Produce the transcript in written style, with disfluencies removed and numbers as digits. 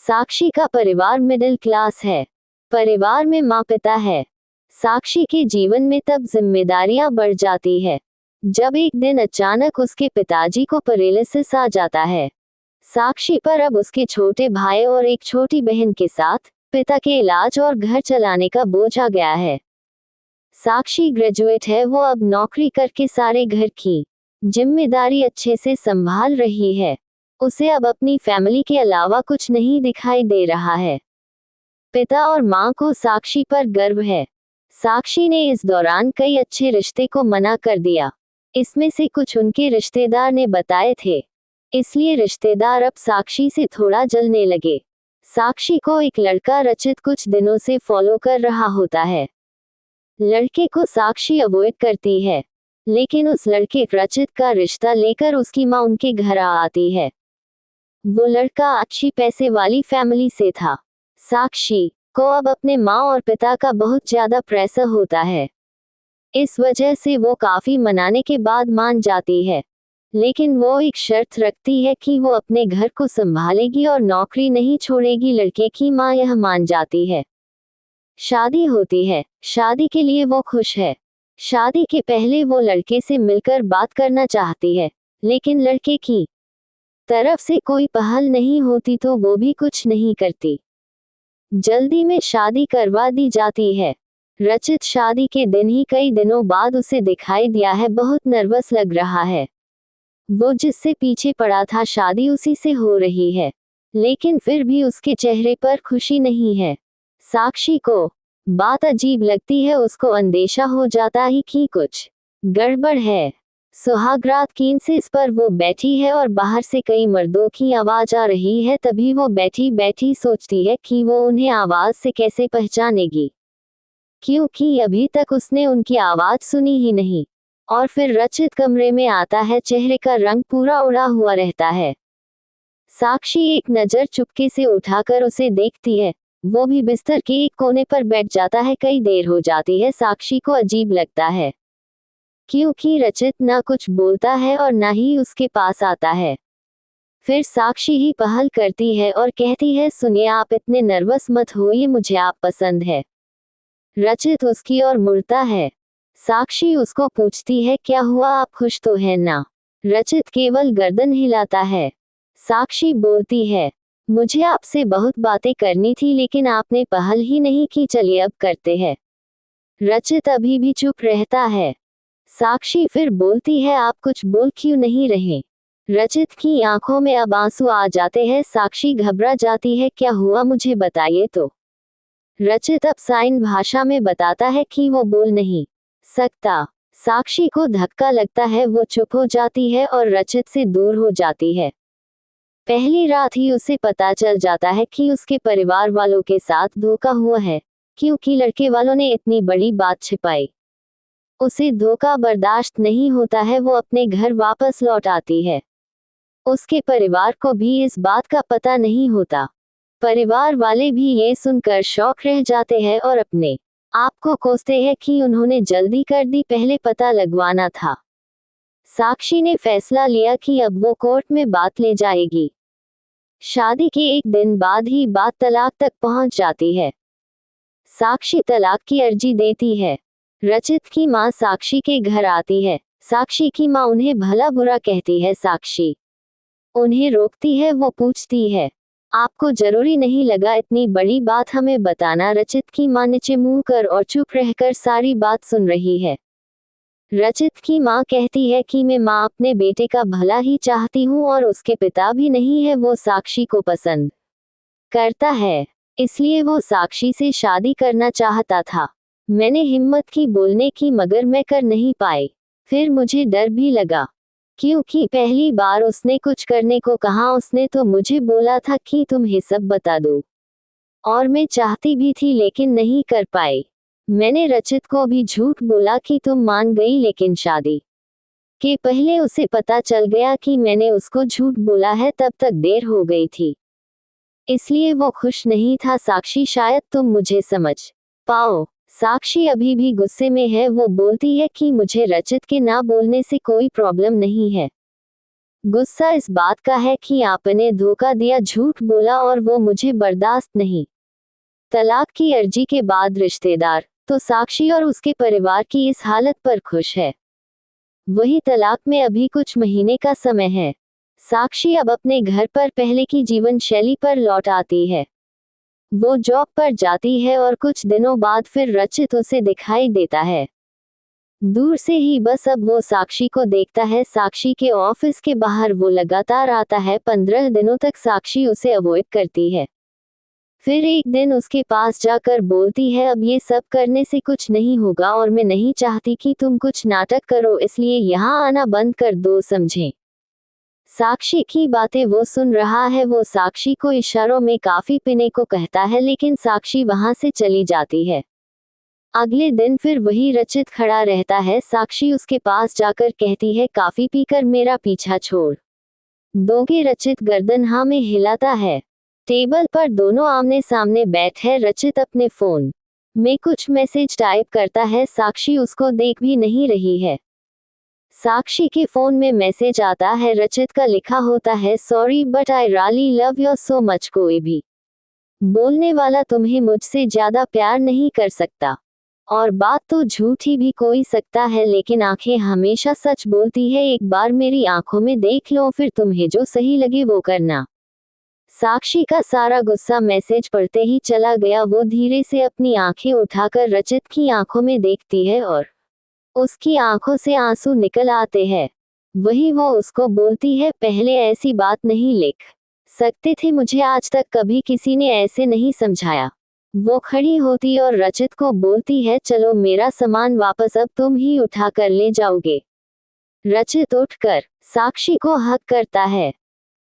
साक्षी का परिवार middle class है। परिवार में माँ पिता है। साक्षी के जीवन में तब जिम्मेदारियां बढ़ जाती है जब एक दिन अचानक उसके पिताजी को पैरालिसिस आ जाता है। साक्षी पर अब उसके छोटे भाई और एक छोटी बहन के साथ पिता के इलाज और घर चलाने का बोझ आ गया है। साक्षी ग्रेजुएट है, वो अब नौकरी करके सारे घर की जिम्मेदारी अच्छे से संभाल रही है। उसे अब अपनी फैमिली के अलावा कुछ नहीं दिखाई दे रहा है। पिता और माँ को साक्षी पर गर्व है। साक्षी ने इस दौरान कई अच्छे रिश्ते को मना कर दिया। इसमें से कुछ उनके रिश्तेदार ने बताए थे, इसलिए रिश्तेदार अब साक्षी से थोड़ा जलने लगे। साक्षी को एक लड़का रचित कुछ दिनों से फॉलो कर रहा होता है। लड़के को साक्षी अवॉइड करती है, लेकिन उस लड़के रचित का रिश्ता लेकर उसकी माँ उनके घर आती है। वो लड़का अच्छी पैसे वाली फैमिली से था। साक्षी को अब अपने माँ और पिता का बहुत ज्यादा प्रेशर होता है। इस वजह से वो काफी मनाने के बाद मान जाती है, लेकिन वो एक शर्त रखती है कि वो अपने घर को संभालेगी और नौकरी नहीं छोड़ेगी। लड़के की माँ यह मान जाती है। शादी होती है। शादी के लिए वो खुश है। शादी के पहले वो लड़के से मिलकर बात करना चाहती है, लेकिन लड़के की तरफ से कोई पहल नहीं होती तो वो भी कुछ नहीं करती। जल्दी में शादी करवा दी जाती है। रचित शादी के दिन ही कई दिनों बाद उसे दिखाई दिया है। बहुत नर्वस लग रहा है। वो जिससे पीछे पड़ा था शादी उसी से हो रही है, लेकिन फिर भी उसके चेहरे पर खुशी नहीं है। साक्षी को बात अजीब लगती है। उसको अंदेशा हो जाता है कि कुछ गड़बड़ है। सुहागरात की इंसिस पर वो बैठी है और बाहर से कई मर्दों की आवाज आ रही है। तभी वो बैठी बैठी सोचती है कि वो उन्हें आवाज से कैसे पहचानेगी, क्योंकि अभी तक उसने उनकी आवाज सुनी ही नहीं। और फिर रचित कमरे में आता है। चेहरे का रंग पूरा उड़ा हुआ रहता है। साक्षी एक नजर चुपके से उठाकर उसे देखती है। वो भी बिस्तर के एक कोने पर बैठ जाता है। कई देर हो जाती है। साक्षी को अजीब लगता है, क्योंकि रचित ना कुछ बोलता है और ना ही उसके पास आता है। फिर साक्षी ही पहल करती है और कहती है, सुनिए, आप इतने नर्वस मत होइए, मुझे आप पसंद है। रचित उसकी ओर मुड़ता है। साक्षी उसको पूछती है, क्या हुआ, आप खुश तो हैं ना? रचित केवल गर्दन हिलाता है। साक्षी बोलती है, मुझे आपसे बहुत बातें करनी थी, लेकिन आपने पहल ही नहीं की, चलिए अब करते हैं। रचित अभी भी चुप रहता है। साक्षी फिर बोलती है, आप कुछ बोल क्यों नहीं रहे? रचित की आंखों में अब आंसू आ जाते हैं। साक्षी घबरा जाती है, क्या हुआ, मुझे बताइए तो। रचित अब साइन भाषा में बताता है कि वो बोल नहीं सकता। साक्षी को धक्का लगता है। वो चुप हो जाती है और रचित से दूर हो जाती है। पहली रात ही उसे पता चल जाता है कि उसके परिवार वालों के साथ धोखा हुआ है, क्योंकि लड़के वालों ने इतनी बड़ी बात छिपाई। उसे धोखा बर्दाश्त नहीं होता है। वो अपने घर वापस लौट आती है। उसके परिवार को भी इस बात का पता नहीं होता। परिवार वाले भी ये सुनकर शॉक रह जाते हैं और अपने आप को कोसते हैं कि उन्होंने जल्दी कर दी, पहले पता लगवाना था। साक्षी ने फैसला लिया कि अब वो कोर्ट में बात ले जाएगी। शादी के एक दिन बाद ही बात तलाक तक पहुंच जाती है। साक्षी तलाक की अर्जी देती है। रचित की माँ साक्षी के घर आती है। साक्षी की माँ उन्हें भला बुरा कहती है। साक्षी उन्हें रोकती है। वो पूछती है, आपको जरूरी नहीं लगा इतनी बड़ी बात हमें बताना? रचित की माँ नीचे मुंह कर और चुप रहकर सारी बात सुन रही है। रचित की माँ कहती है कि मैं माँ अपने बेटे का भला ही चाहती हूँ और उसके पिता भी नहीं है। वो साक्षी को पसंद करता है, इसलिए वो साक्षी से शादी करना चाहता था। मैंने हिम्मत की बोलने की, मगर मैं कर नहीं पाई। फिर मुझे डर भी लगा, क्योंकि पहली बार उसने कुछ करने को कहा। उसने तो मुझे बोला था कि तुम्हें सब बता दो, और मैं चाहती भी थी, लेकिन नहीं कर पाई। मैंने रचित को भी झूठ बोला कि तुम मान गई, लेकिन शादी के पहले उसे पता चल गया कि मैंने उसको झूठ बोला है। तब तक देर हो गई थी, इसलिए वो खुश नहीं था। साक्षी, शायद तुम मुझे समझ पाओ। साक्षी अभी भी गुस्से में है। वो बोलती है कि मुझे रचित के ना बोलने से कोई प्रॉब्लम नहीं है, गुस्सा इस बात का है कि आपने धोखा दिया, झूठ बोला और वो मुझे बर्दाश्त नहीं। तलाक की अर्जी के बाद रिश्तेदार तो साक्षी और उसके परिवार की इस हालत पर खुश है। वही तलाक में अभी कुछ महीने का समय है। साक्षी अब अपने घर पर पहले की जीवन शैली पर लौट आती है। वो जॉब पर जाती है और कुछ दिनों बाद फिर रचित उसे दिखाई देता है। दूर से ही बस अब वो साक्षी को देखता है। साक्षी के ऑफिस के बाहर वो लगातार आता है। 15 दिनों तक साक्षी उसे अवॉइड करती है। फिर एक दिन उसके पास जाकर बोलती है, अब ये सब करने से कुछ नहीं होगा और मैं नहीं चाहती कि तुम कुछ नाटक करो, इसलिए यहाँ आना बंद कर दो, समझे। साक्षी की बातें वो सुन रहा है। वो साक्षी को इशारों में काफी पीने को कहता है, लेकिन साक्षी वहां से चली जाती है। अगले दिन फिर वही रचित खड़ा रहता है। साक्षी उसके पास जाकर कहती है, काफी पीकर मेरा पीछा छोड़ दोगे? रचित गर्दन हाँ में हिलाता है। टेबल पर दोनों आमने सामने बैठे रचित अपने फोन में कुछ मैसेज टाइप करता है। साक्षी उसको देख भी नहीं रही है। साक्षी के फोन में मैसेज आता है। रचित का लिखा होता है, sorry but I really love you so much. कोई भी बोलने वाला तुम्हें मुझसे ज्यादा प्यार नहीं कर सकता। और बात तो झूठी भी कोई सकता है, लेकिन आंखें हमेशा सच बोलती है। एक बार मेरी आंखों में देख लो, फिर तुम्हें जो सही लगे वो करना। साक्षी का सारा गुस्सा मैसेज पढ़ते ही चला गया। वो धीरे से अपनी आंखें उठाकर रचित की आंखों में देखती है और उसकी आंखों से आंसू निकल आते हैं। वही वो उसको बोलती है, पहले ऐसी बात नहीं लिख सकते थे मुझे, आज तक कभी किसी ने ऐसे नहीं समझाया। वो खड़ी होती और रचित को बोलती है, चलो मेरा सामान वापस अब तुम ही उठा कर ले जाओगे। रचित उठकर साक्षी को हक करता है।